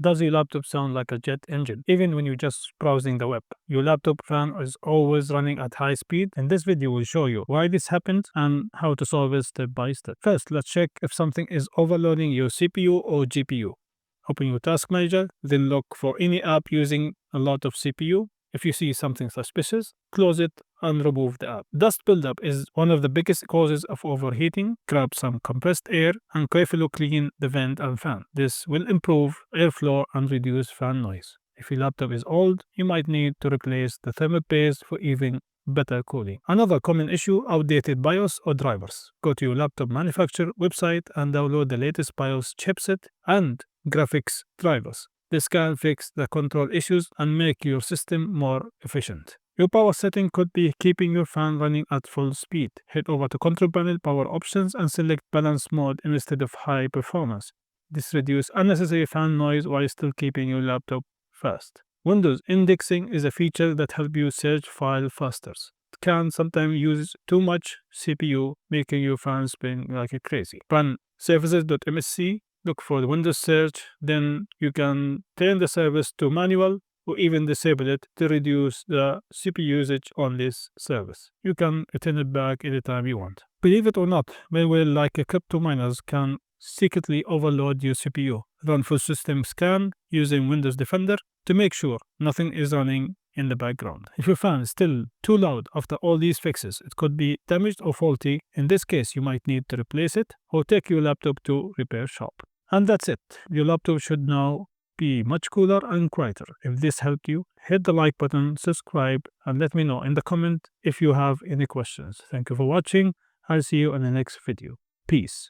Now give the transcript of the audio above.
Does your laptop sound like a jet engine, even when you're just browsing the web? Your laptop fan is always running at high speed, and this video will show you why this happens and how to solve it step by step. First, let's check if something is overloading your CPU or GPU. Open your task manager, then look for any app using a lot of CPU. If you see something suspicious, close it and remove the app. Dust buildup is one of the biggest causes of overheating. Grab some compressed air and carefully clean the vent and fan. This will improve airflow and reduce fan noise. If your laptop is old, you might need to replace the thermal paste for even better cooling. Another common issue, outdated BIOS or drivers. Go to your laptop manufacturer website and download the latest BIOS chipset and graphics drivers. This can fix the control issues and make your system more efficient. Your power setting could be keeping your fan running at full speed. Head over to Control Panel, Power Options, and select Balance Mode instead of High Performance. This reduces unnecessary fan noise while still keeping your laptop fast. Windows indexing is a feature that helps you search files faster. It can sometimes use too much CPU, making your fan spin like a crazy. Run services.msc, look for the Windows search, then you can turn the service to manual or even disable it to reduce the CPU usage on this service. You can return it back anytime you want. Believe it or not, malware like crypto miners can secretly overload your CPU. Run full system scan using Windows Defender to make sure nothing is running in the background. If your fan is still too loud after all these fixes, it could be damaged or faulty. In this case, you might need to replace it or take your laptop to repair shop. And that's it. Your laptop should now be much cooler and quieter. If this helped you, hit the like button, subscribe, and let me know in the comment if you have any questions. Thank you for watching. I'll see you in the next video. Peace.